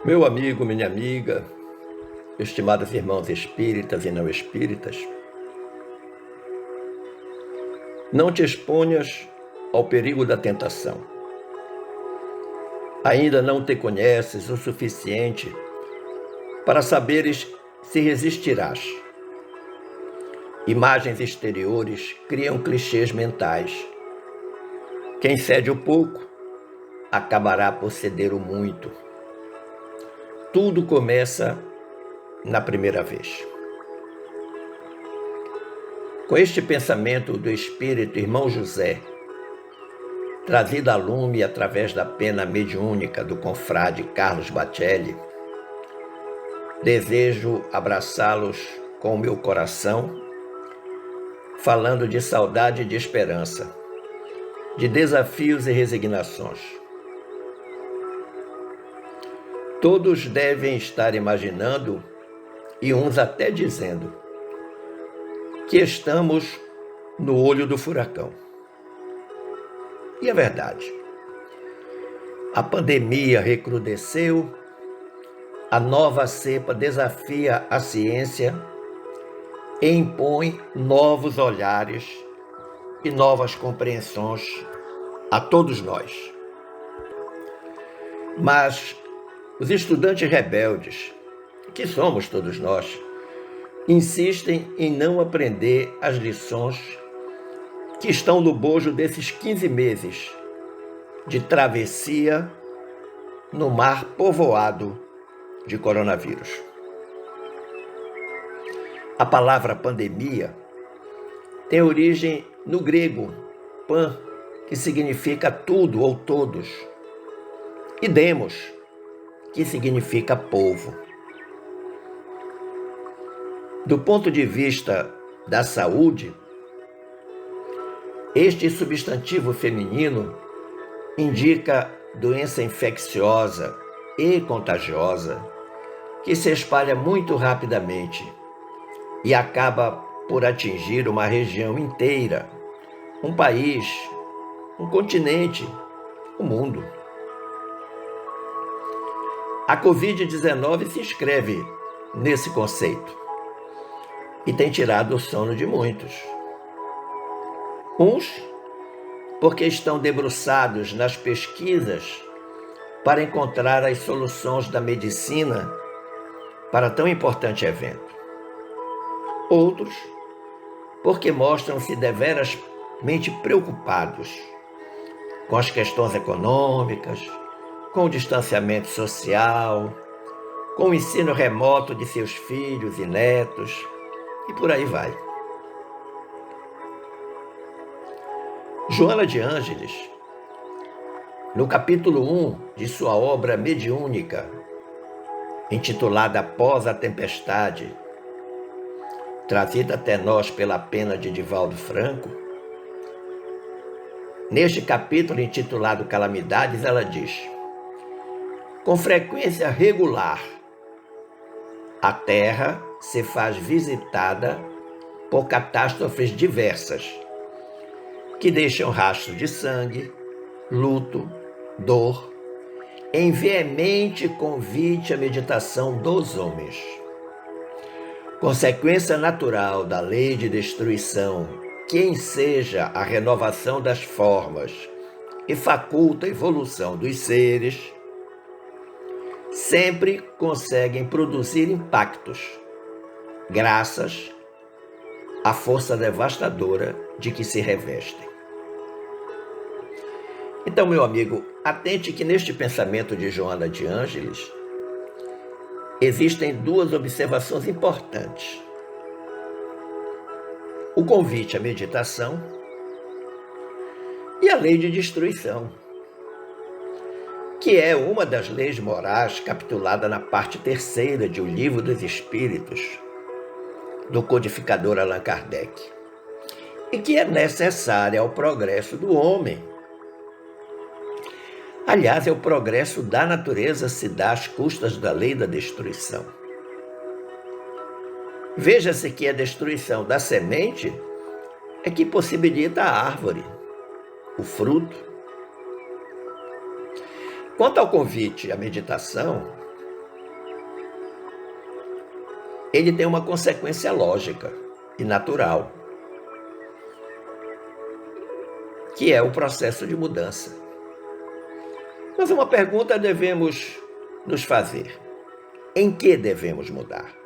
Meu amigo, minha amiga, estimados irmãos espíritas e não espíritas, não te exponhas ao perigo da tentação. Ainda não te conheces o suficiente para saberes se resistirás. Imagens exteriores criam clichês mentais. Quem cede o pouco, acabará por ceder o muito. Tudo começa na primeira vez. Com este pensamento do espírito irmão José, trazido a lume através da pena mediúnica do confrade Carlos Bacelli, desejo abraçá-los com o meu coração, falando de saudade e de esperança, de desafios e resignações. Todos devem estar imaginando, e uns até dizendo, que estamos no olho do furacão. E é verdade. A pandemia recrudesceu, a nova cepa desafia a ciência e impõe novos olhares e novas compreensões a todos nós. Mas os estudantes rebeldes, que somos todos nós, insistem em não aprender as lições que estão no bojo desses 15 meses de travessia no mar povoado de coronavírus. A palavra pandemia tem origem no grego pan, que significa tudo ou todos, e demos, que significa povo. Do ponto de vista da saúde, este substantivo feminino indica doença infecciosa e contagiosa que se espalha muito rapidamente e acaba por atingir uma região inteira, um país, um continente, o mundo. A Covid-19 se inscreve nesse conceito e tem tirado o sono de muitos. Uns porque estão debruçados nas pesquisas para encontrar as soluções da medicina para tão importante evento. Outros porque mostram-se deverasmente preocupados com as questões econômicas, com o distanciamento social, com o ensino remoto de seus filhos e netos, e por aí vai. Joana de Ângeles, no capítulo 1 de sua obra mediúnica, intitulada Após a Tempestade, trazida até nós pela pena de Divaldo Franco, neste capítulo intitulado Calamidades, ela diz: com frequência regular, a Terra se faz visitada por catástrofes diversas, que deixam rastro de sangue, luto, dor, em veemente convite à meditação dos homens. Consequência natural da lei de destruição, que enseja a renovação das formas e faculta a evolução dos seres, sempre conseguem produzir impactos, graças à força devastadora de que se revestem. Então, meu amigo, atente que neste pensamento de Joana de Ângeles existem duas observações importantes. O convite à meditação e a lei de destruição, que é uma das leis morais capitulada na parte 3ª de O Livro dos Espíritos, do codificador Allan Kardec, e que é necessária ao progresso do homem. Aliás, o progresso da natureza se dá às custas da lei da destruição. Veja-se que a destruição da semente é que possibilita a árvore, o fruto. Quanto ao convite à meditação, ele tem uma consequência lógica e natural, que é o processo de mudança. Mas uma pergunta devemos nos fazer: em que devemos mudar?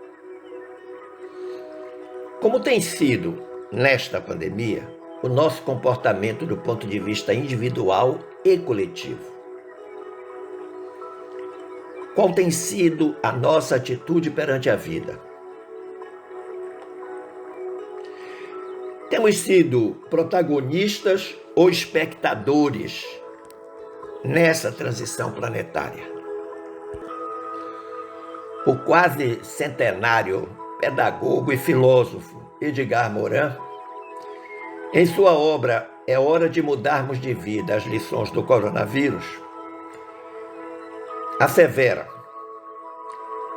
Como tem sido, nesta pandemia, o nosso comportamento do ponto de vista individual e coletivo? Qual tem sido a nossa atitude perante a vida? Temos sido protagonistas ou espectadores nessa transição planetária? O quase centenário pedagogo e filósofo Edgar Morin, em sua obra É Hora de Mudarmos de Vida, as lições do coronavírus, assevera: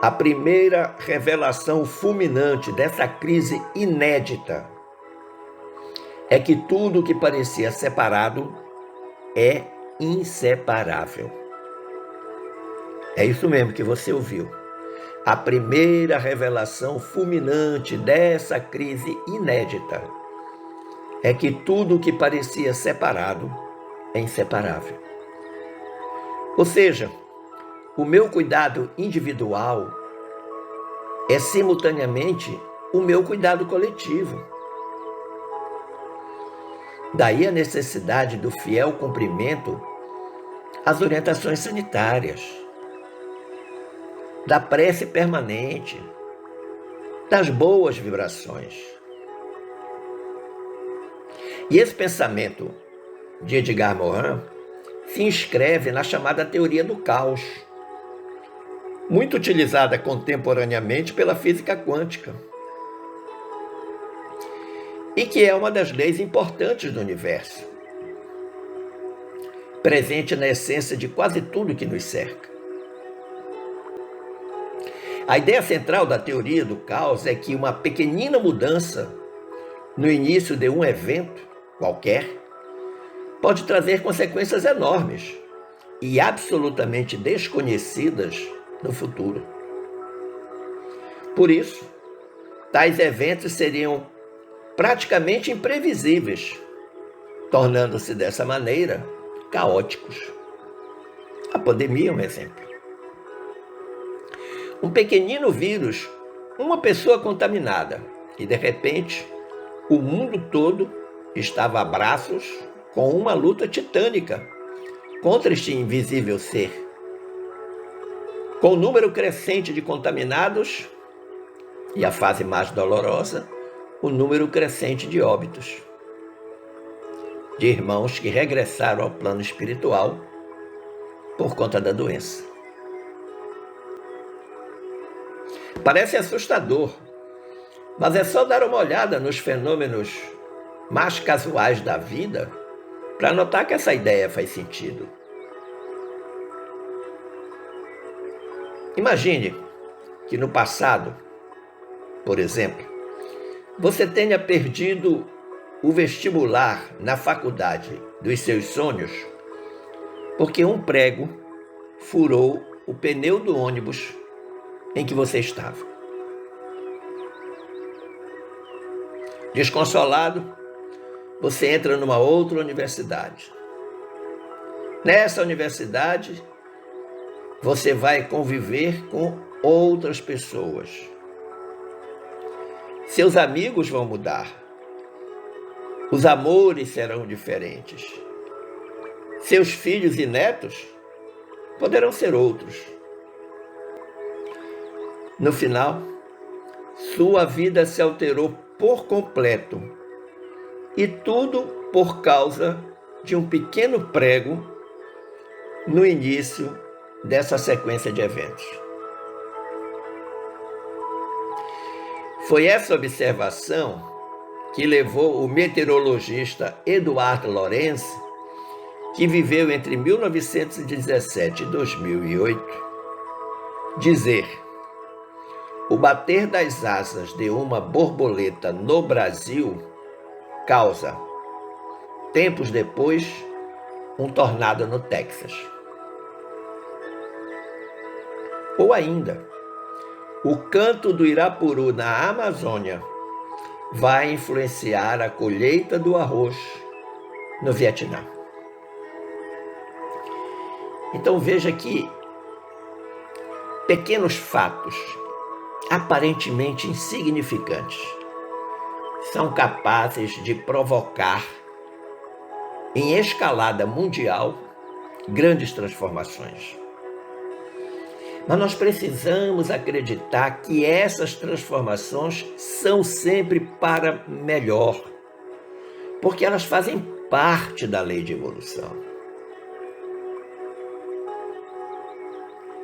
a primeira revelação fulminante dessa crise inédita é que tudo que parecia separado é inseparável. É isso mesmo que você ouviu. A primeira revelação fulminante dessa crise inédita é que tudo que parecia separado é inseparável. Ou seja, o meu cuidado individual é simultaneamente o meu cuidado coletivo. Daí a necessidade do fiel cumprimento às orientações sanitárias, da prece permanente, das boas vibrações. E esse pensamento de Edgar Morin se inscreve na chamada teoria do caos, muito utilizada contemporaneamente pela física quântica, e que é uma das leis importantes do universo, presente na essência de quase tudo que nos cerca. A ideia central da teoria do caos é que uma pequenina mudança no início de um evento qualquer pode trazer consequências enormes e absolutamente desconhecidas no futuro. Por isso, tais eventos seriam praticamente imprevisíveis, tornando-se dessa maneira caóticos. A pandemia é um exemplo. Um pequenino vírus, uma pessoa contaminada, e de repente o mundo todo estava a braços com uma luta titânica contra este invisível ser. Com o número crescente de contaminados e a fase mais dolorosa, o número crescente de óbitos, de irmãos que regressaram ao plano espiritual por conta da doença. Parece assustador, mas é só dar uma olhada nos fenômenos mais casuais da vida para notar que essa ideia faz sentido. Imagine que no passado, por exemplo, você tenha perdido o vestibular na faculdade dos seus sonhos porque um prego furou o pneu do ônibus em que você estava. Desconsolado, você entra numa outra universidade. Nessa universidade, você vai conviver com outras pessoas. Seus amigos vão mudar. Os amores serão diferentes. Seus filhos e netos poderão ser outros. No final, sua vida se alterou por completo, e tudo por causa de um pequeno prego no início dessa sequência de eventos. Foi essa observação que levou o meteorologista Eduard Lorenz, que viveu entre 1917 e 2008, dizer: o bater das asas de uma borboleta no Brasil causa, tempos depois, um tornado no Texas. Ou ainda, O canto do Irapuru na Amazônia vai influenciar a colheita do arroz no Vietnã. Então veja que pequenos fatos, aparentemente insignificantes, são capazes de provocar, em escalada mundial, grandes transformações. Mas nós precisamos acreditar que essas transformações são sempre para melhor, porque elas fazem parte da lei de evolução.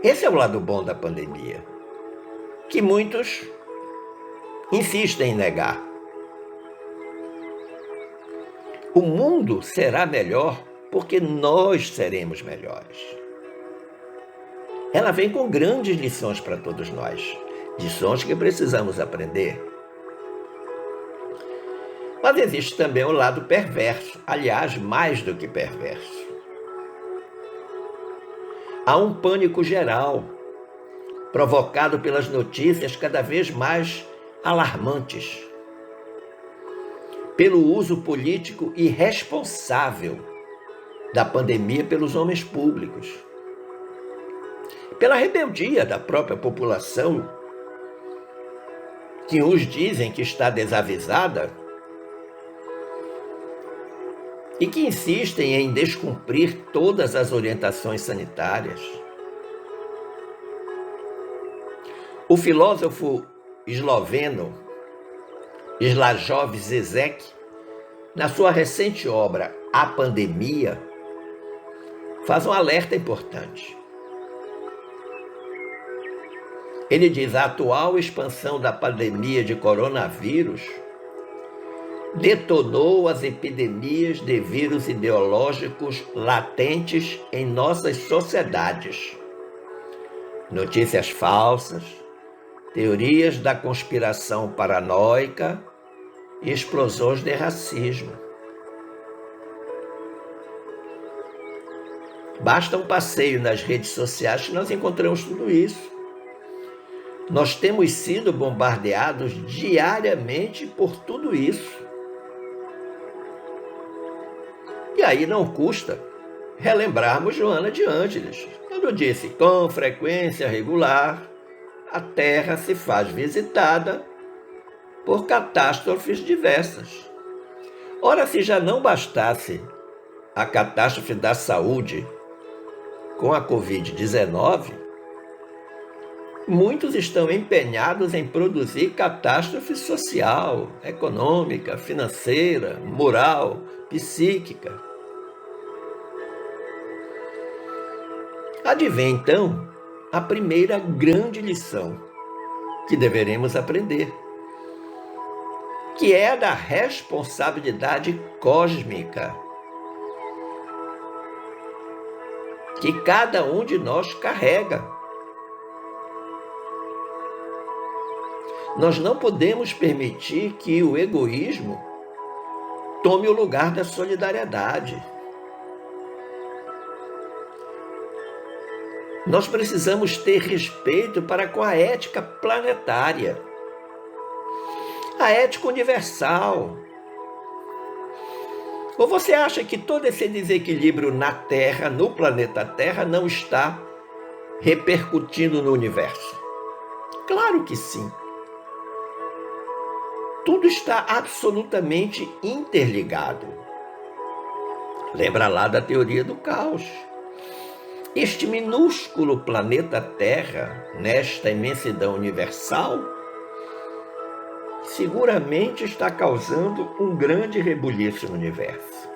Esse é o lado bom da pandemia, que muitos insistem em negar. O mundo será melhor porque nós seremos melhores. Ela vem com grandes lições para todos nós, lições que precisamos aprender. Mas existe também o lado perverso, aliás, mais do que perverso. Há um pânico geral, provocado pelas notícias cada vez mais alarmantes, pelo uso político irresponsável da pandemia pelos homens públicos, pela rebeldia da própria população, que uns dizem que está desavisada e que insistem em descumprir todas as orientações sanitárias. O filósofo esloveno Slavoj Žižek, na sua recente obra A Pandemia, faz um alerta importante. Ele diz: a atual expansão da pandemia de coronavírus detonou as epidemias de vírus ideológicos latentes em nossas sociedades. Notícias falsas, teorias da conspiração paranoica e explosões de racismo. Basta um passeio nas redes sociais que nós encontramos tudo isso. Nós temos sido bombardeados diariamente por tudo isso. E aí não custa relembrarmos Joana de Ângeles, quando disse: com frequência regular, a Terra se faz visitada por catástrofes diversas. Ora, se já não bastasse a catástrofe da saúde com a Covid-19, muitos estão empenhados em produzir catástrofe social, econômica, financeira, moral, psíquica. Advém, então, a primeira grande lição que deveremos aprender, que é a da responsabilidade cósmica que cada um de nós carrega. Nós não podemos permitir que o egoísmo tome o lugar da solidariedade. Nós precisamos ter respeito para com a ética planetária, a ética universal. Ou você acha que todo esse desequilíbrio na Terra, no planeta Terra, não está repercutindo no universo? Claro que sim. Tudo está absolutamente interligado. Lembra lá da teoria do caos. Este minúsculo planeta Terra, nesta imensidão universal, seguramente está causando um grande rebuliço no universo.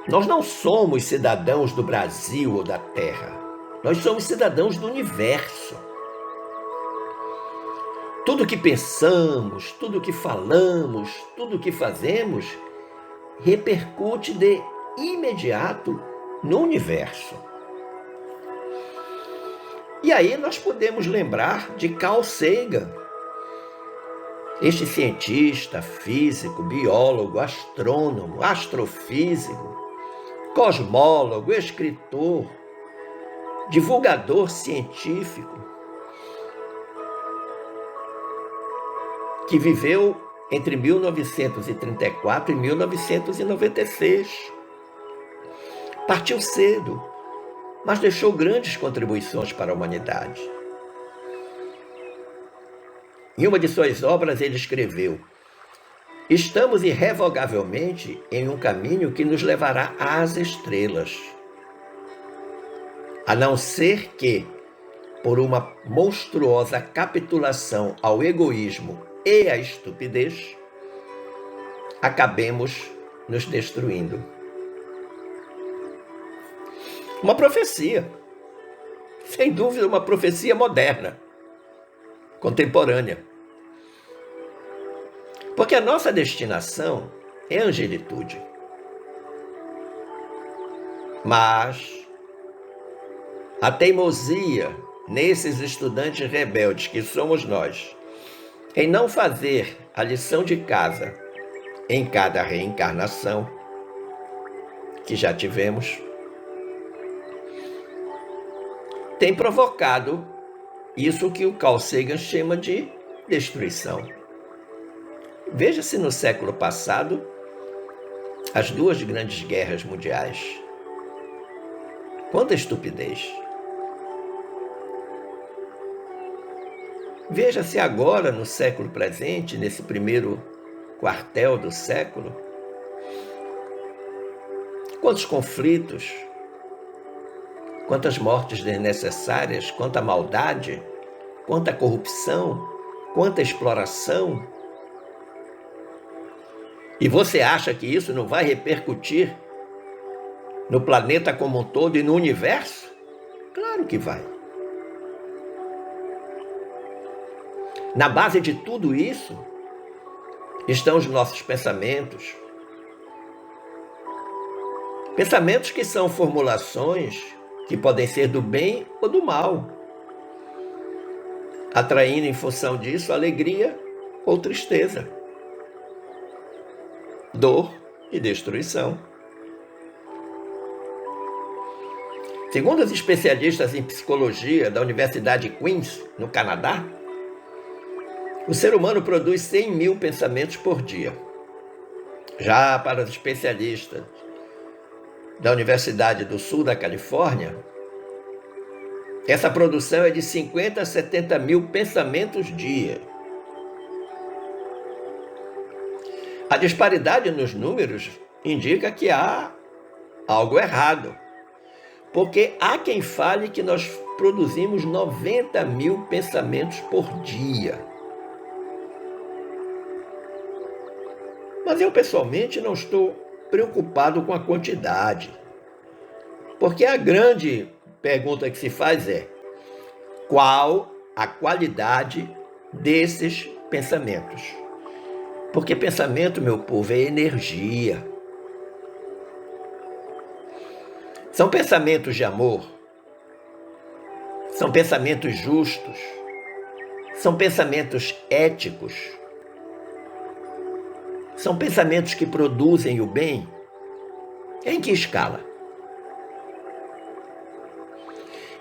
Nós não somos cidadãos do Brasil ou da Terra. Nós somos cidadãos do universo. Tudo que pensamos, tudo que falamos, tudo que fazemos repercute de imediato no universo. E aí nós podemos lembrar de Carl Sagan, este cientista, físico, biólogo, astrônomo, astrofísico, cosmólogo, escritor, divulgador científico, que viveu entre 1934 e 1996. Partiu cedo, mas deixou grandes contribuições para a humanidade. Em uma de suas obras ele escreveu: estamos irrevogavelmente em um caminho que nos levará às estrelas. A não ser que, por uma monstruosa capitulação ao egoísmo e à estupidez, acabemos nos destruindo. Uma profecia, sem dúvida uma profecia moderna, contemporânea. Porque a nossa destinação é a angelitude. Mas a teimosia nesses estudantes rebeldes que somos nós, em não fazer a lição de casa em cada reencarnação que já tivemos, tem provocado isso que o Carl Sagan chama de destruição. Veja-se no século passado as duas grandes guerras mundiais. Quanta estupidez! Veja-se agora no século presente, nesse primeiro quartel do século, quantos conflitos, quantas mortes desnecessárias, quanta maldade, quanta corrupção, quanta exploração. E você acha que isso não vai repercutir no planeta como um todo e no universo? Claro que vai. Na base de tudo isso estão os nossos pensamentos. Pensamentos que são formulações que podem ser do bem ou do mal, atraindo em função disso alegria ou tristeza, dor e destruição. Segundo os especialistas em psicologia da Universidade de Queens, no Canadá, o ser humano produz 100 mil pensamentos por dia. Já para os especialistas da Universidade do Sul da Califórnia, essa produção é de 50 a 70 mil pensamentos dia. A disparidade nos números indica que há algo errado, porque há quem fale que nós produzimos 90 mil pensamentos por dia. Mas eu, pessoalmente, não estou preocupado com a quantidade, porque a grande pergunta que se faz é: qual a qualidade desses pensamentos? Porque pensamento, meu povo, é energia. São pensamentos de amor, são pensamentos justos, são pensamentos éticos, são pensamentos que produzem o bem. Em que escala?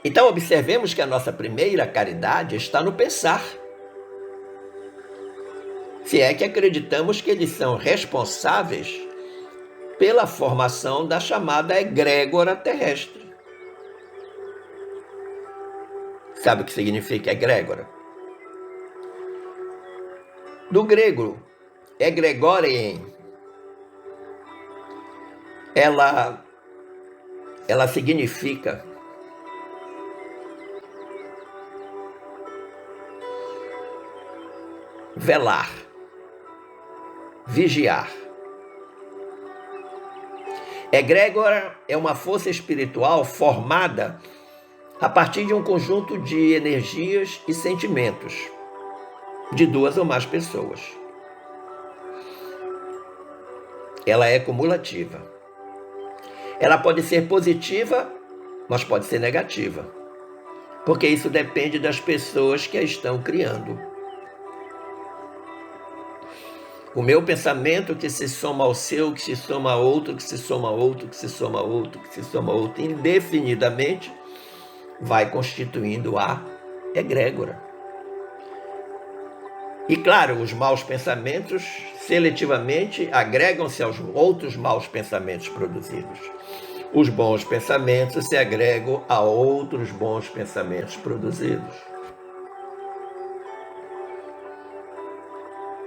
Então, observemos que a nossa primeira caridade está no pensar. Se é que acreditamos que eles são responsáveis pela formação da chamada egrégora terrestre. Sabe o que significa egrégora? Do grego, egregorem, ela significa velar, vigiar. Egrégora é uma força espiritual formada a partir de um conjunto de energias e sentimentos de duas ou mais pessoas. Ela é cumulativa. Ela pode ser positiva, mas pode ser negativa, porque isso depende das pessoas que a estão criando. O meu pensamento que se soma ao seu, que se soma a outro, que se soma a outro, que se soma a outro, que se soma a outro, indefinidamente, vai constituindo a egrégora. E claro, os maus pensamentos seletivamente agregam-se aos outros maus pensamentos produzidos. Os bons pensamentos se agregam a outros bons pensamentos produzidos.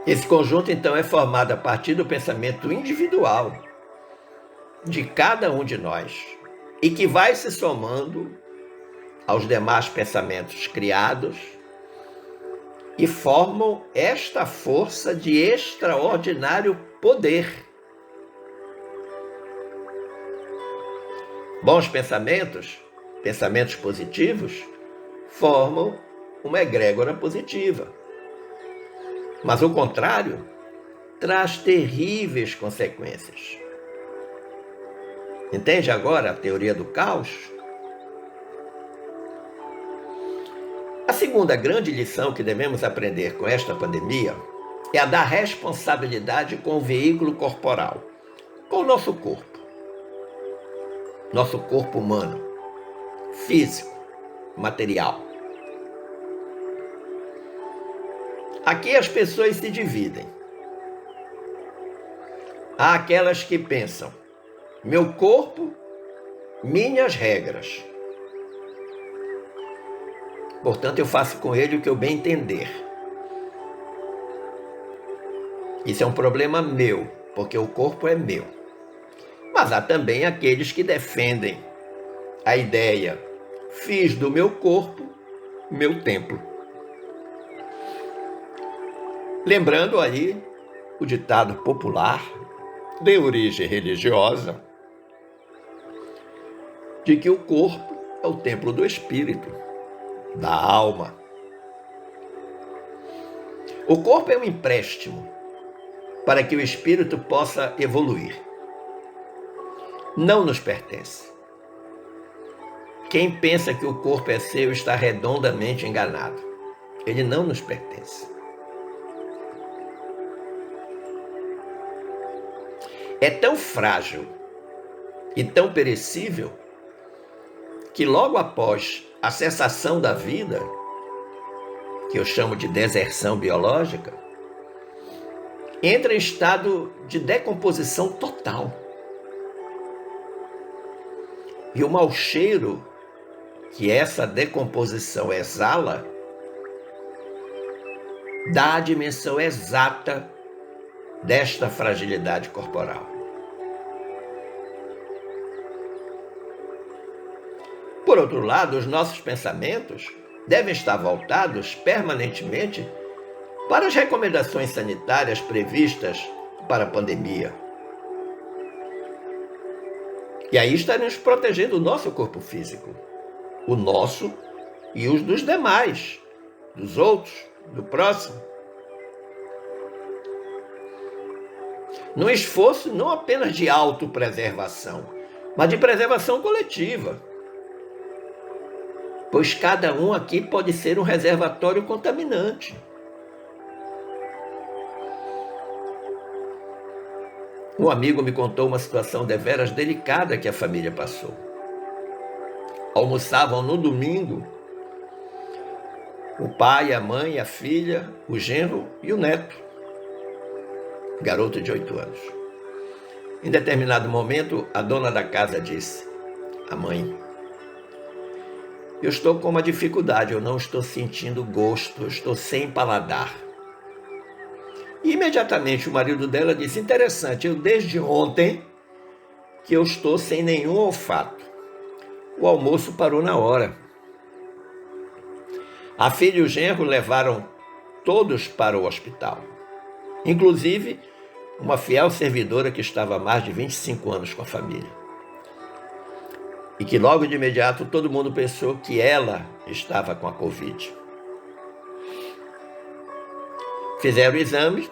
Esse conjunto, então, é formado a partir do pensamento individual de cada um de nós e que vai se somando aos demais pensamentos criados e formam esta força de extraordinário poder. Bons pensamentos, pensamentos positivos, formam uma egrégora positiva. Mas o contrário traz terríveis consequências. Entende agora a teoria do caos? A segunda grande lição que devemos aprender com esta pandemia é a da responsabilidade com o veículo corporal, com o nosso corpo humano, físico, material. Aqui as pessoas se dividem. Há aquelas que pensam: meu corpo, minhas regras. Portanto, eu faço com ele o que eu bem entender. Isso é um problema meu, porque o corpo é meu. Mas há também aqueles que defendem a ideia: fiz do meu corpo meu templo. Lembrando aí o ditado popular de origem religiosa de que o corpo é o templo do espírito, da alma. O corpo é um empréstimo para que o espírito possa evoluir. Não nos pertence. Quem pensa que o corpo é seu está redondamente enganado. Ele não nos pertence. É tão frágil e tão perecível que logo após a cessação da vida, que eu chamo de deserção biológica, entra em estado de decomposição total. E o mau cheiro que essa decomposição exala dá a dimensão exata desta fragilidade corporal. Por outro lado, os nossos pensamentos devem estar voltados permanentemente para as recomendações sanitárias previstas para a pandemia. E aí estaremos protegendo o nosso corpo físico, o nosso e os dos demais, dos outros, do próximo. Num esforço não apenas de autopreservação, mas de preservação coletiva. Pois cada um aqui pode ser um reservatório contaminante. Um amigo me contou uma situação deveras delicada que a família passou. Almoçavam no domingo o pai, a mãe, a filha, o genro e o neto, garoto de 8 anos. Em determinado momento, a dona da casa disse: a mãe, eu estou com uma dificuldade, eu não estou sentindo gosto, eu estou sem paladar. E imediatamente o marido dela disse: interessante, eu desde ontem que eu estou sem nenhum olfato. O almoço parou na hora. A filha e o genro levaram todos para o hospital, inclusive uma fiel servidora que estava há mais de 25 anos com a família. E que logo de imediato todo mundo pensou que ela estava com a Covid. Fizeram exames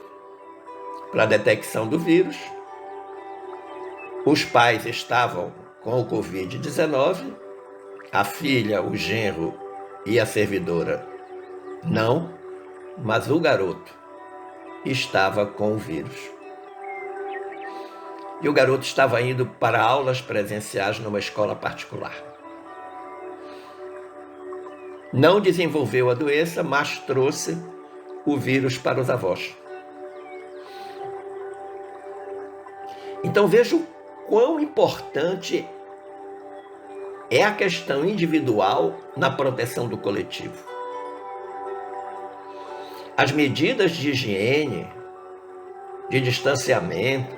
para a detecção do vírus. Os pais estavam com o Covid-19, a filha, o genro e a servidora não, mas o garoto estava com o vírus. E o garoto estava indo para aulas presenciais numa escola particular. Não desenvolveu a doença, mas trouxe o vírus para os avós. Então veja o quão importante é a questão individual na proteção do coletivo. As medidas de higiene, de distanciamento,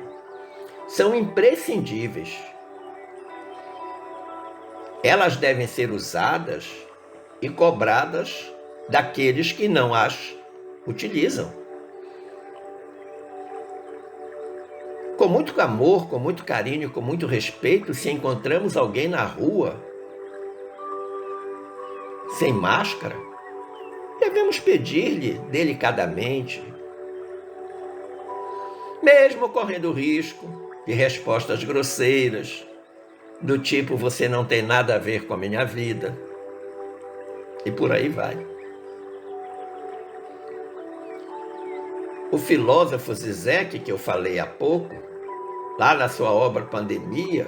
são imprescindíveis. Elas devem ser usadas e cobradas daqueles que não as utilizam. Com muito amor, com muito carinho, com muito respeito, se encontramos alguém na rua sem máscara, devemos pedir-lhe delicadamente, mesmo correndo risco de respostas grosseiras, do tipo "você não tem nada a ver com a minha vida", e por aí vai. O filósofo Zizek, que eu falei há pouco, lá na sua obra Pandemia,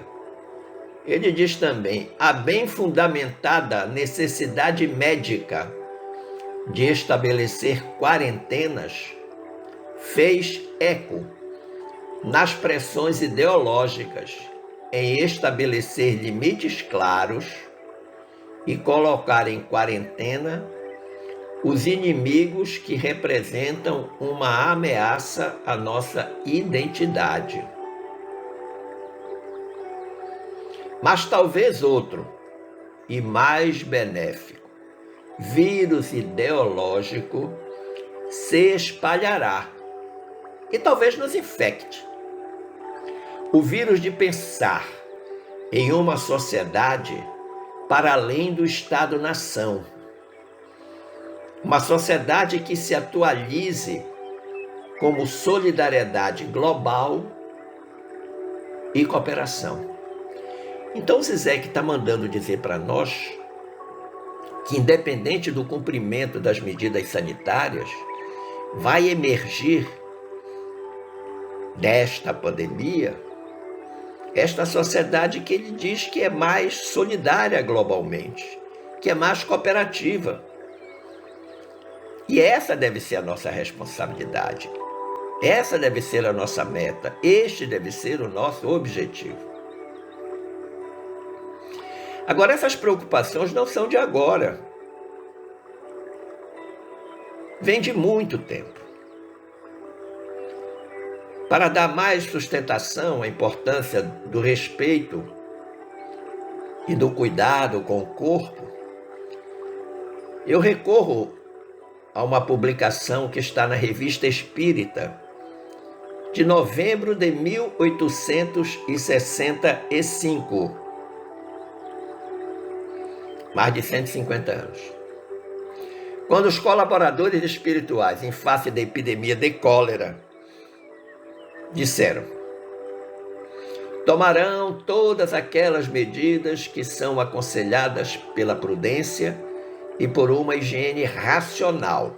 ele diz também: a bem fundamentada necessidade médica de estabelecer quarentenas fez eco nas pressões ideológicas em estabelecer limites claros e colocar em quarentena os inimigos que representam uma ameaça à nossa identidade. Mas talvez outro, e mais benéfico, vírus ideológico se espalhará e talvez nos infecte. O vírus de pensar em uma sociedade para além do Estado-nação. Uma sociedade que se atualize como solidariedade global e cooperação. Então Zizek está mandando dizer para nós que, independente do cumprimento das medidas sanitárias, vai emergir desta pandemia esta sociedade que ele diz que é mais solidária globalmente, que é mais cooperativa. E essa deve ser a nossa responsabilidade. Essa deve ser a nossa meta. Este deve ser o nosso objetivo. Agora, essas preocupações não são de agora. Vêm de muito tempo. Para dar mais sustentação à importância do respeito e do cuidado com o corpo, eu recorro a uma publicação que está na Revista Espírita, de novembro de 1865, mais de 150 anos. Quando os colaboradores espirituais, em face da epidemia de cólera, disseram: tomarão todas aquelas medidas que são aconselhadas pela prudência e por uma higiene racional,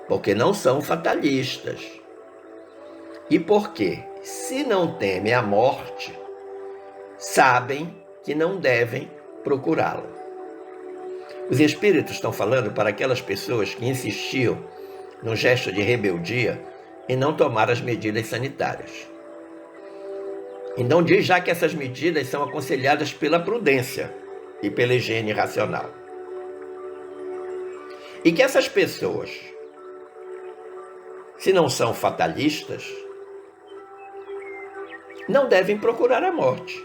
porque não são fatalistas, e porque, se não temem a morte, sabem que não devem procurá-la. Os espíritos estão falando para aquelas pessoas que insistiam no gesto de rebeldia em não tomar as medidas sanitárias. Então diz já que essas medidas são aconselhadas pela prudência e pela higiene racional. E que essas pessoas, se não são fatalistas, não devem procurar a morte,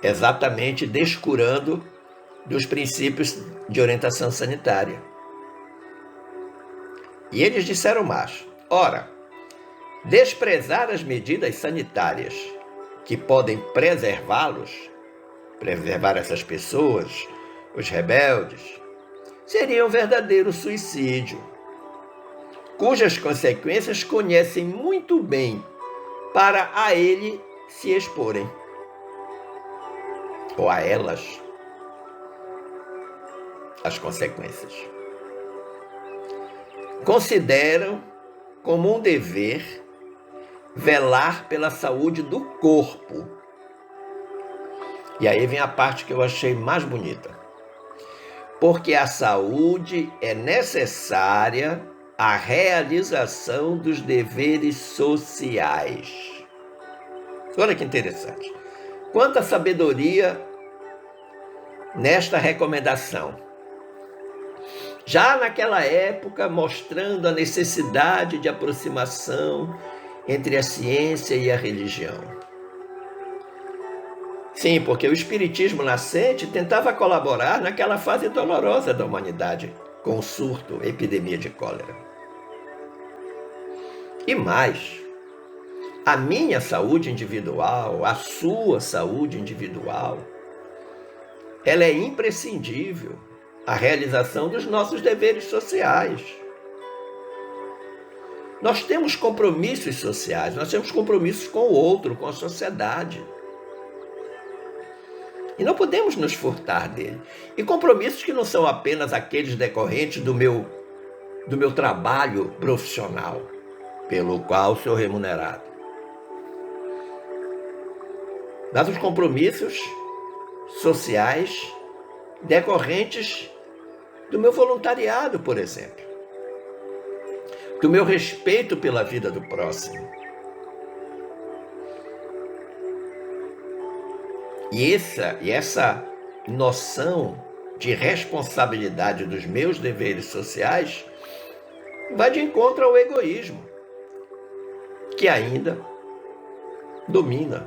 exatamente descurando dos princípios de orientação sanitária. E eles disseram mais: ora, desprezar as medidas sanitárias que podem preservar essas pessoas, os rebeldes, seria um verdadeiro suicídio, cujas consequências conhecem muito bem para a ele se exporem, ou a elas, as consequências. Consideram como um dever velar pela saúde do corpo. E aí vem a parte que eu achei mais bonita. porque a saúde é necessária à realização dos deveres sociais. Olha que interessante. Quanta sabedoria nesta recomendação. Já naquela época, mostrando a necessidade de aproximação entre a ciência e a religião. Sim, porque o espiritismo nascente tentava colaborar naquela fase dolorosa da humanidade, com o surto, a epidemia de cólera. E mais, a minha saúde individual, a sua saúde individual, ela é imprescindível à realização dos nossos deveres sociais. Nós temos compromissos sociais, nós temos compromissos com o outro, com a sociedade. E não podemos nos furtar dele. E compromissos que não são apenas aqueles decorrentes do meu trabalho profissional, pelo qual sou remunerado. Mas os compromissos sociais decorrentes do meu voluntariado, por exemplo. Do meu respeito pela vida do próximo. E essa noção de responsabilidade dos meus deveres sociais vai de encontro ao egoísmo, que ainda domina.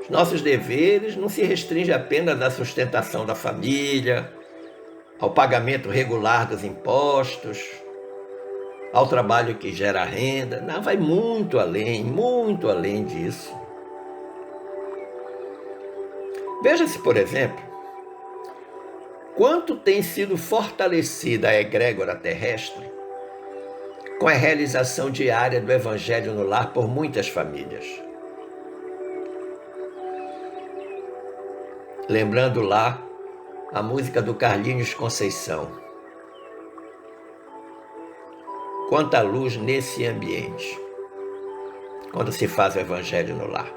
Os nossos deveres não se restringem apenas à sustentação da família, ao pagamento regular dos impostos, ao trabalho que gera renda. Não, vai muito além disso. Veja-se, por exemplo, quanto tem sido fortalecida a egrégora terrestre com a realização diária do Evangelho no lar por muitas famílias. Lembrando lá a música do Carlinhos Conceição. Quanta luz nesse ambiente, quando se faz o Evangelho no lar.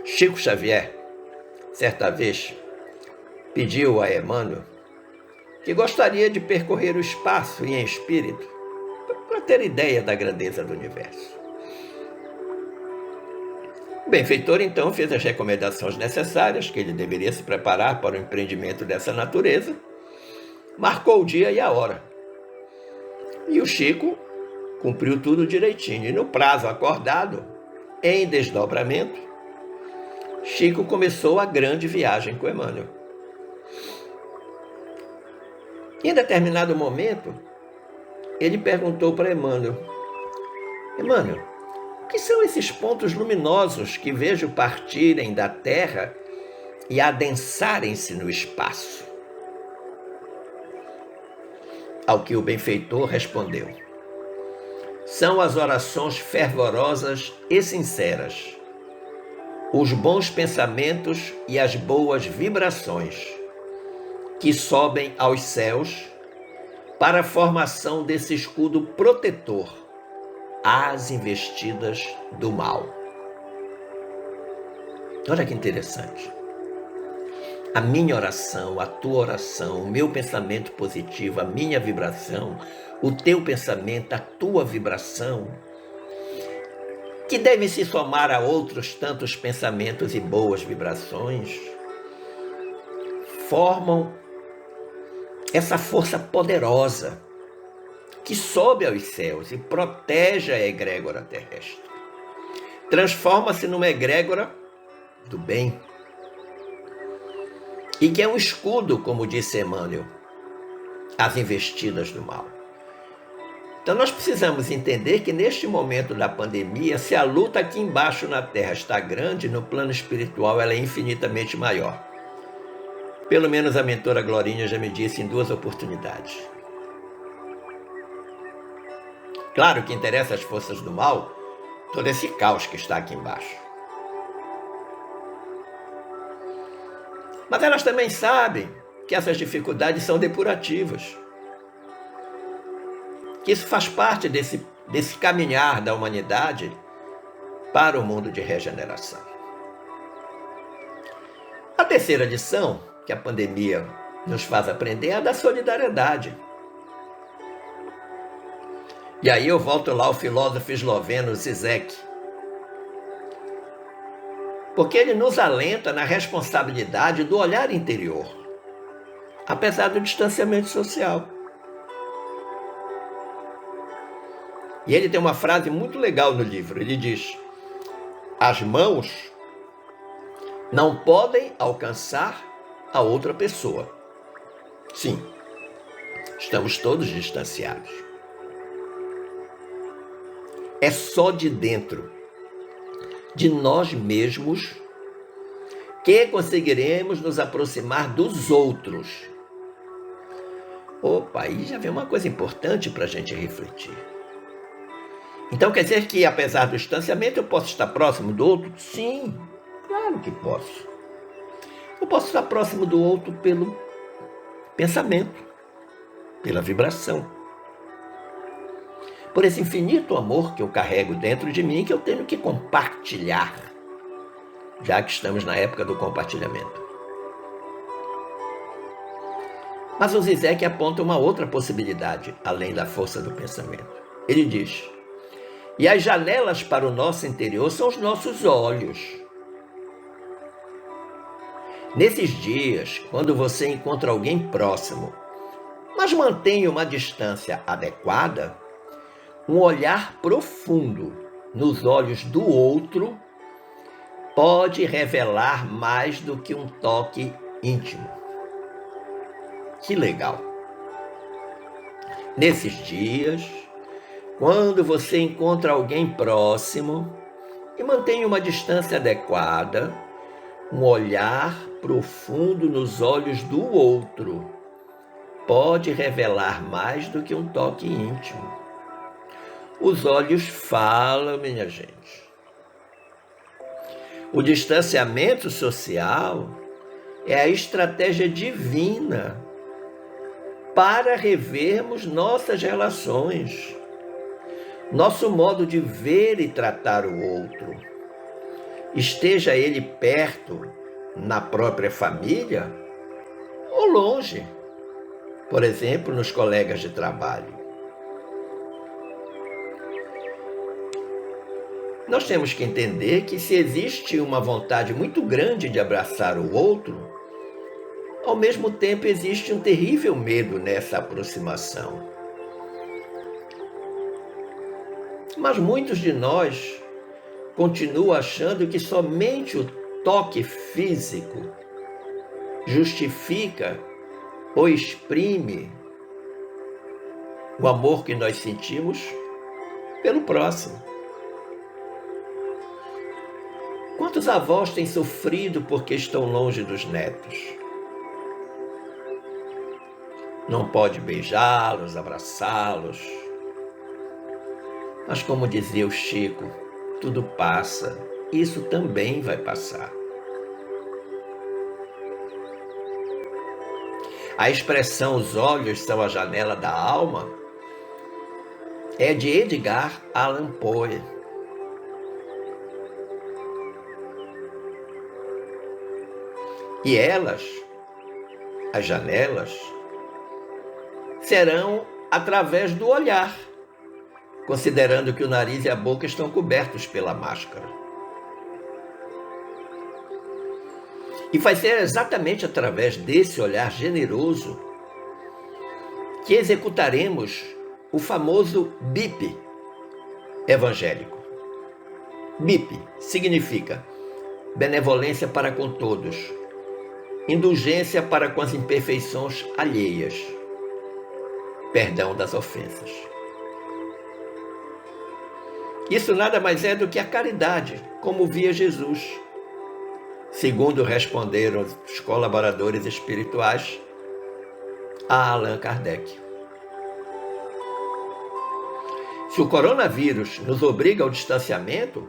Chico Xavier, certa vez, pediu a Emmanuel que gostaria de percorrer o espaço e em espírito para ter ideia da grandeza do universo. O benfeitor, então, fez as recomendações necessárias que ele deveria se preparar para o empreendimento dessa natureza, marcou o dia e a hora. E o Chico cumpriu tudo direitinho. E no prazo acordado, em desdobramento, Chico começou a grande viagem com Emmanuel. Em determinado momento, ele perguntou para Emmanuel: Emmanuel, o que são esses pontos luminosos que vejo partirem da Terra e adensarem-se no espaço? Ao que o benfeitor respondeu: são as orações fervorosas e sinceras, os bons pensamentos e as boas vibrações que sobem aos céus para a formação desse escudo protetor às investidas do mal. Olha que interessante. A minha oração, a tua oração, o meu pensamento positivo, a minha vibração, o teu pensamento, a tua vibração, que devem se somar a outros tantos pensamentos e boas vibrações, formam essa força poderosa que sobe aos céus e protege a egrégora terrestre. Transforma-se numa egrégora do bem. E que é um escudo, como disse Emmanuel, às investidas do mal. Então nós precisamos entender que neste momento da pandemia, se a luta aqui embaixo na Terra está grande, no plano espiritual ela é infinitamente maior. Pelo menos a mentora Glorinha já me disse em 2 oportunidades. Claro que interessa às forças do mal todo esse caos que está aqui embaixo. Mas elas também sabem que essas dificuldades são depurativas. Que isso faz parte desse caminhar da humanidade para o mundo de regeneração. A terceira lição que a pandemia nos faz aprender é a da solidariedade. E aí eu volto lá ao filósofo esloveno Zizek, porque ele nos alenta na responsabilidade do olhar interior, apesar do distanciamento social. E ele tem uma frase muito legal no livro, ele diz: as mãos não podem alcançar a outra pessoa. Sim, estamos todos distanciados. É só de dentro de nós mesmos que conseguiremos nos aproximar dos outros. Opa, aí já vem uma coisa importante para a gente refletir. Então quer dizer que, apesar do distanciamento, eu posso estar próximo do outro? Sim, claro que posso. Eu posso estar próximo do outro pelo pensamento, pela vibração, por esse infinito amor que eu carrego dentro de mim, que eu tenho que compartilhar, já que estamos na época do compartilhamento. Mas o Zizek aponta uma outra possibilidade, além da força do pensamento. Ele diz: e as janelas para o nosso interior são os nossos olhos. Nesses dias, quando você encontra alguém próximo, mas mantém uma distância adequada, um olhar profundo nos olhos do outro pode revelar mais do que um toque íntimo. Que legal! Nesses dias, quando você encontra alguém próximo e mantém uma distância adequada, um olhar profundo nos olhos do outro pode revelar mais do que um toque íntimo. Os olhos falam, minha gente. O distanciamento social é a estratégia divina para revermos nossas relações, nosso modo de ver e tratar o outro. Esteja ele perto, na própria família, ou longe, por exemplo, nos colegas de trabalho. Nós temos que entender que se existe uma vontade muito grande de abraçar o outro, ao mesmo tempo existe um terrível medo nessa aproximação. Mas muitos de nós continuam achando que somente o toque físico justifica ou exprime o amor que nós sentimos pelo próximo. Quantos avós têm sofrido porque estão longe dos netos? Não pode beijá-los, abraçá-los. Mas como dizia o Chico, tudo passa, isso também vai passar. A expressão "os olhos são a janela da alma" é de Edgar Allan Poe. E elas, as janelas, serão através do olhar, considerando que o nariz e a boca estão cobertos pela máscara. E vai ser exatamente através desse olhar generoso que executaremos o famoso BIP evangélico. BIP significa benevolência para com todos, indulgência para com as imperfeições alheias, perdão das ofensas. Isso nada mais é do que a caridade, como via Jesus, segundo responderam os colaboradores espirituais a Allan Kardec. Se o coronavírus nos obriga ao distanciamento,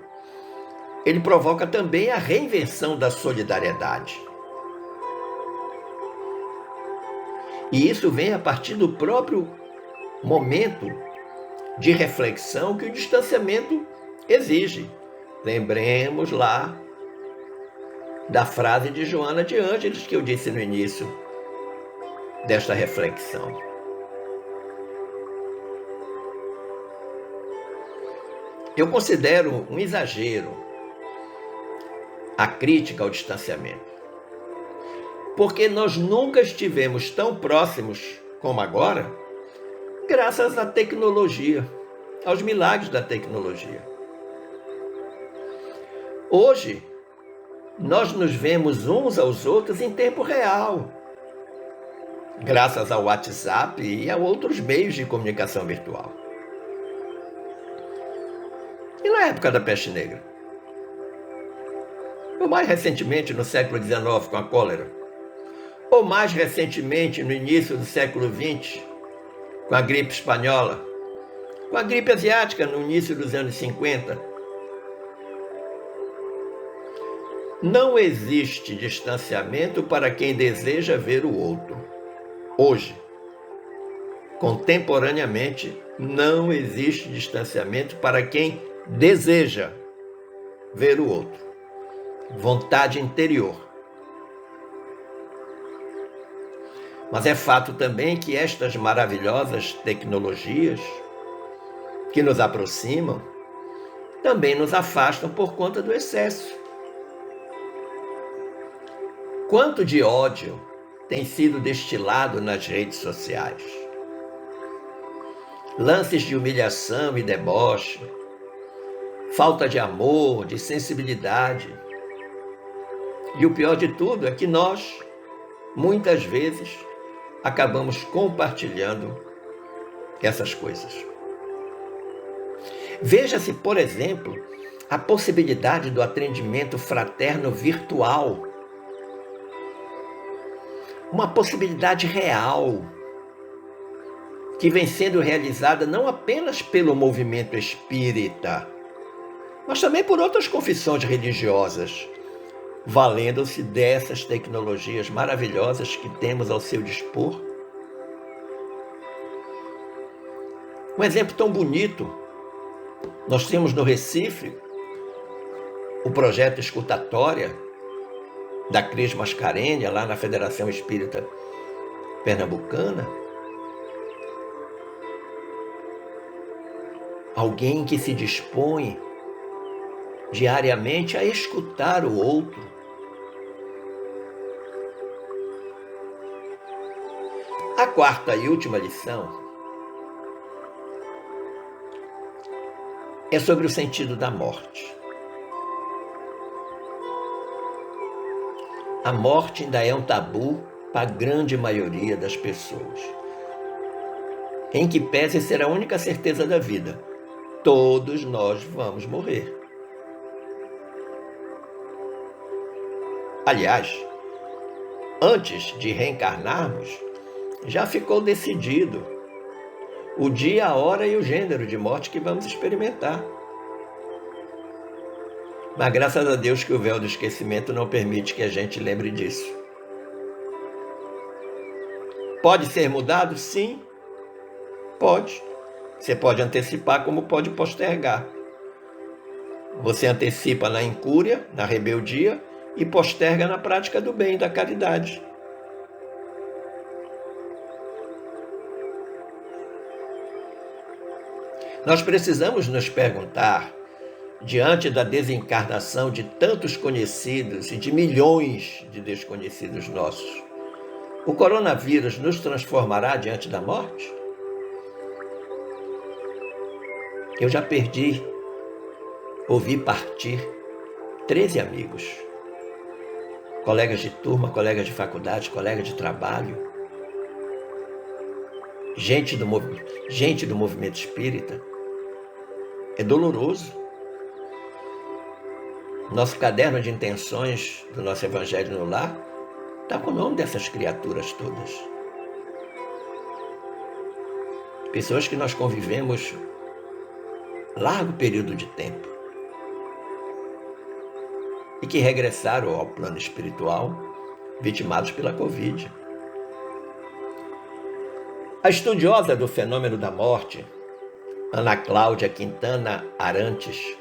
ele provoca também a reinvenção da solidariedade. E isso vem a partir do próprio momento de reflexão que o distanciamento exige, Lembremos lá da frase de Joana de Ângeles que eu disse no início desta reflexão. Eu considero um exagero a crítica ao distanciamento, porque nós nunca estivemos tão próximos como agora, graças à tecnologia, aos milagres da tecnologia. Hoje, nós nos vemos uns aos outros em tempo real, graças ao WhatsApp e a outros meios de comunicação virtual. E na época da peste negra? Ou mais recentemente, no século XIX, com a cólera? Ou mais recentemente, no início do século XX, com a gripe espanhola? Com a gripe asiática, no início dos anos 50? Não existe distanciamento para quem deseja ver o outro. Hoje, contemporaneamente, não existe distanciamento para quem deseja ver o outro. Vontade interior. Mas é fato também que estas maravilhosas tecnologias que nos aproximam também nos afastam por conta do excesso. Quanto de ódio tem sido destilado nas redes sociais? Lances de humilhação e deboche, falta de amor, de sensibilidade. E o pior de tudo é que nós, muitas vezes, acabamos compartilhando essas coisas. Veja-se, por exemplo, a possibilidade do atendimento fraterno virtual. Uma possibilidade real, que vem sendo realizada não apenas pelo movimento espírita, mas também por outras confissões religiosas, valendo-se dessas tecnologias maravilhosas que temos ao seu dispor. Um exemplo tão bonito, nós temos no Recife o projeto Escutatória da Cris Mascarenhas, lá na Federação Espírita Pernambucana. Alguém que se dispõe diariamente a escutar o outro. A quarta e última lição é sobre o sentido da morte. A morte ainda é um tabu para a grande maioria das pessoas. Em que pese ser a única certeza da vida, todos nós vamos morrer. Aliás, antes de reencarnarmos, já ficou decidido o dia, a hora e o gênero de morte que vamos experimentar. Mas graças a Deus que o véu do esquecimento não permite que a gente lembre disso. Pode ser mudado? Sim, pode. Você pode antecipar como pode postergar. Você antecipa na incúria, na rebeldia e posterga na prática do bem e da caridade. Nós precisamos nos perguntar, diante da desencarnação de tantos conhecidos e de milhões de desconhecidos nossos, o coronavírus nos transformará diante da morte? Eu já ouvi partir 13 amigos, colegas de turma, colegas de faculdade, colegas de trabalho, gente do movimento espírita. É doloroso. Nosso caderno de intenções do nosso Evangelho no Lar está com o nome dessas criaturas todas. Pessoas que nós convivemos largo período de tempo e que regressaram ao plano espiritual vitimados pela Covid. A estudiosa do fenômeno da morte, Ana Cláudia Quintana Arantes,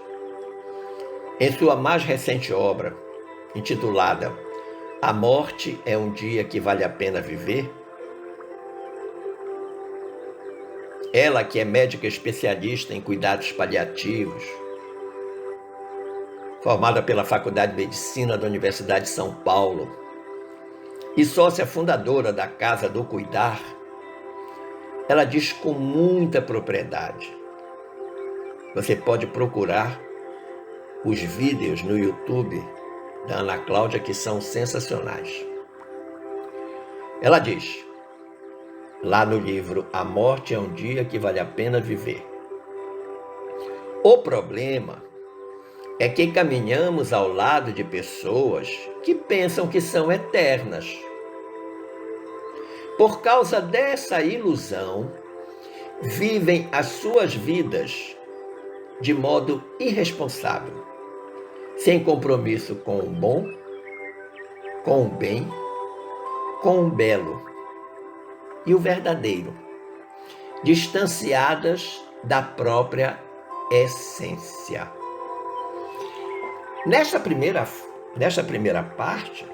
Em sua mais recente obra, intitulada A Morte é um Dia que Vale a Pena Viver, ela, que é médica especialista em cuidados paliativos, formada pela Faculdade de Medicina da Universidade de São Paulo e sócia fundadora da Casa do Cuidar, ela diz com muita propriedade. Você pode procurar os vídeos no YouTube da Ana Cláudia, que são sensacionais. Ela diz, lá no livro A Morte é um Dia que Vale a Pena Viver: o problema é que caminhamos ao lado de pessoas que pensam que são eternas. Por causa dessa ilusão, vivem as suas vidas de modo irresponsável, sem compromisso com o bom, com o bem, com o belo e o verdadeiro, distanciadas da própria essência. Nesta primeira parte,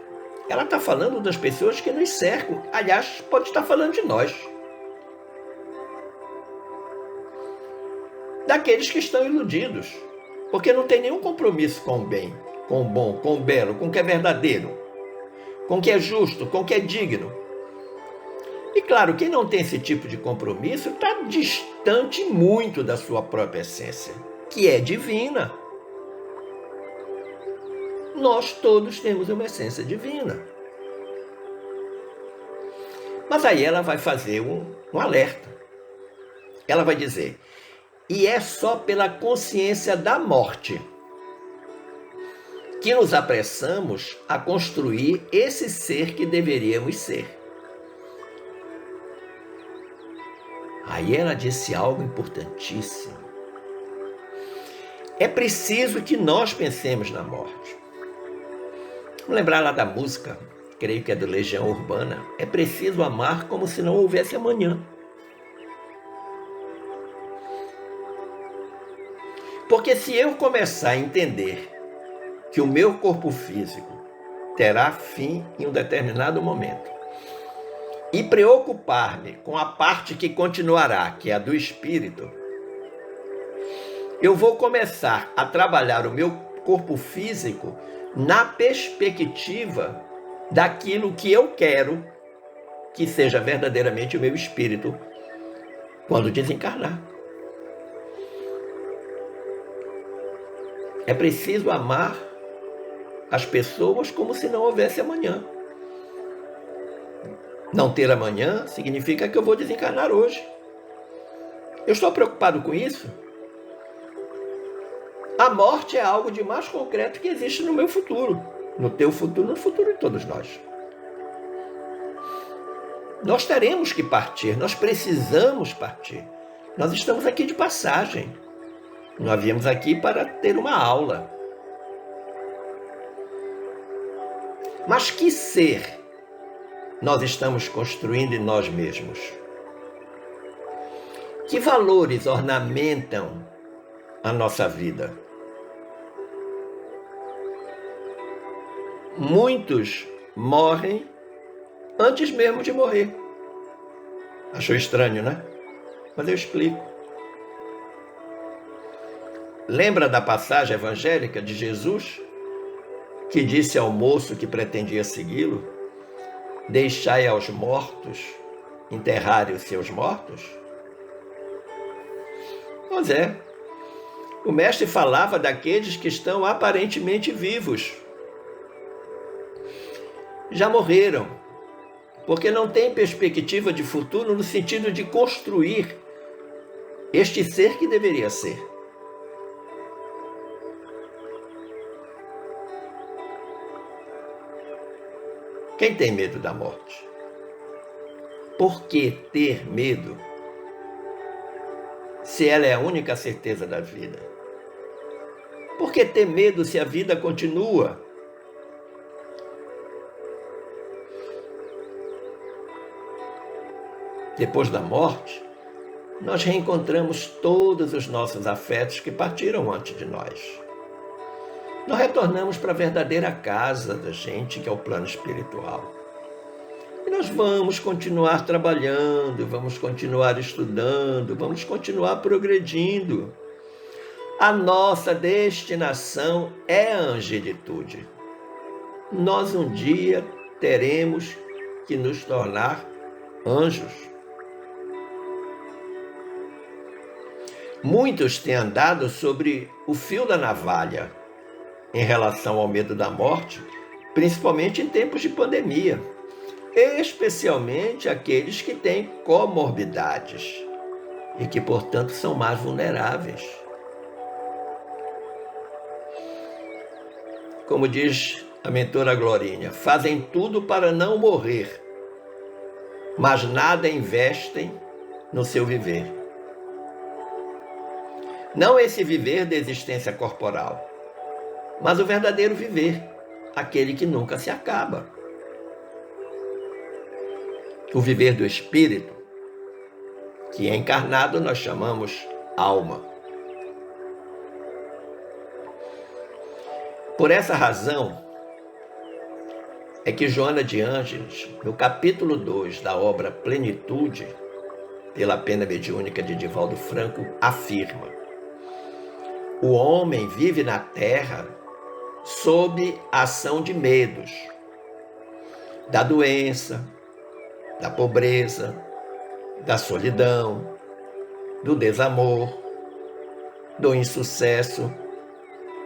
ela está falando das pessoas que nos cercam. Aliás, pode estar falando de nós. Daqueles que estão iludidos, porque não tem nenhum compromisso com o bem, com o bom, com o belo, com o que é verdadeiro, com o que é justo, com o que é digno. E claro, quem não tem esse tipo de compromisso está distante muito da sua própria essência, que é divina. Nós todos temos uma essência divina. Mas aí ela vai fazer um alerta. Ela vai dizer, e é só pela consciência da morte que nos apressamos a construir esse ser que deveríamos ser. Aí ela disse algo importantíssimo. É preciso que nós pensemos na morte. Vamos lembrar lá da música, creio que é do Legião Urbana, é preciso amar como se não houvesse amanhã. Porque se eu começar a entender que o meu corpo físico terá fim em um determinado momento, e preocupar-me com a parte que continuará, que é a do espírito, eu vou começar a trabalhar o meu corpo físico na perspectiva daquilo que eu quero que seja verdadeiramente o meu espírito quando desencarnar. É preciso amar as pessoas como se não houvesse amanhã. Não ter amanhã significa que eu vou desencarnar hoje. Eu estou preocupado com isso? A morte é algo de mais concreto que existe no meu futuro, no teu futuro, no futuro de todos nós. Nós teremos que partir, nós precisamos partir. Nós estamos aqui de passagem. Nós viemos aqui para ter uma aula. Mas que ser nós estamos construindo em nós mesmos? Que valores ornamentam a nossa vida? Muitos morrem antes mesmo de morrer. Achou estranho, né? Mas eu explico. Lembra da passagem evangélica de Jesus, que disse ao moço que pretendia segui-lo: deixai aos mortos enterrarem os seus mortos? Pois é, o mestre falava daqueles que estão aparentemente vivos. Já morreram, porque não têm perspectiva de futuro no sentido de construir este ser que deveria ser. Quem tem medo da morte? Por que ter medo se ela é a única certeza da vida? Por que ter medo se a vida continua? Depois da morte, nós reencontramos todos os nossos afetos que partiram antes de nós. nós retornamos para a verdadeira casa da gente, que é o plano espiritual. E nós vamos continuar trabalhando, vamos continuar estudando, vamos continuar progredindo. A nossa destinação é a angelitude. Nós um dia teremos que nos tornar anjos. Muitos têm andado sobre o fio da navalha em relação ao medo da morte, principalmente em tempos de pandemia, especialmente aqueles que têm comorbidades e que, portanto, são mais vulneráveis. Como diz a mentora Glorinha, fazem tudo para não morrer, mas nada investem no seu viver. Não esse viver da existência corporal, mas o verdadeiro viver, aquele que nunca se acaba. O viver do espírito, que encarnado nós chamamos alma. Por essa razão, é que Joana de Ângeles, no capítulo 2 da obra Plenitude, pela pena mediúnica de Divaldo Franco, afirma: o homem vive na terra sob a ação de medos, da doença, da pobreza, da solidão, do desamor, do insucesso,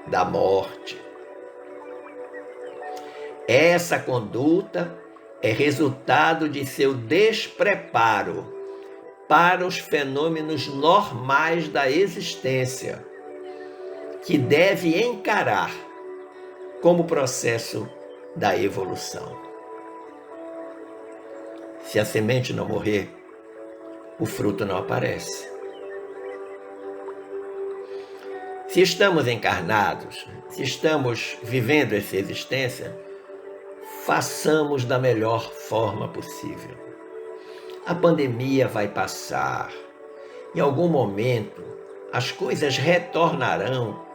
da morte. Essa conduta é resultado de seu despreparo para os fenômenos normais da existência, que deve encarar como processo da evolução. Se a semente não morrer, o fruto não aparece. Se estamos encarnados, se estamos vivendo essa existência, façamos da melhor forma possível. A pandemia vai passar. Em algum momento, as coisas retornarão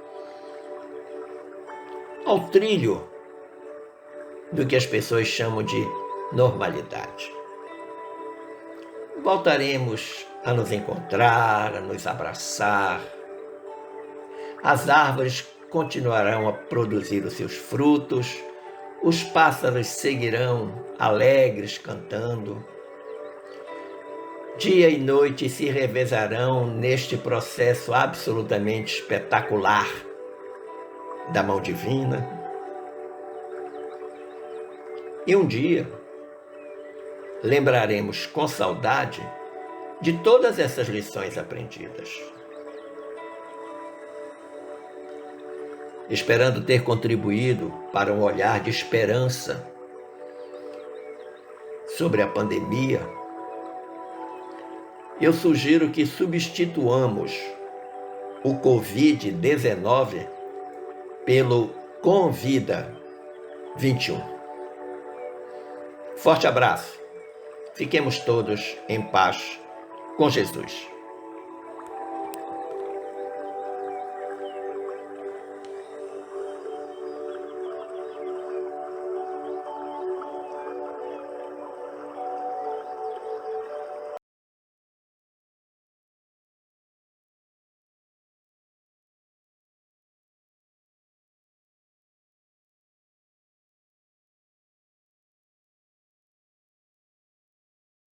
ao trilho do que as pessoas chamam de normalidade. Voltaremos a nos encontrar, a nos abraçar. As árvores continuarão a produzir os seus frutos. Os pássaros seguirão alegres cantando. Dia e noite se revezarão neste processo absolutamente espetacular da mão divina. E um dia lembraremos com saudade de todas essas lições aprendidas. Esperando ter contribuído para um olhar de esperança sobre a pandemia, eu sugiro que substituamos o Covid-19 pelo Convida 21. Forte abraço. Fiquemos todos em paz com Jesus.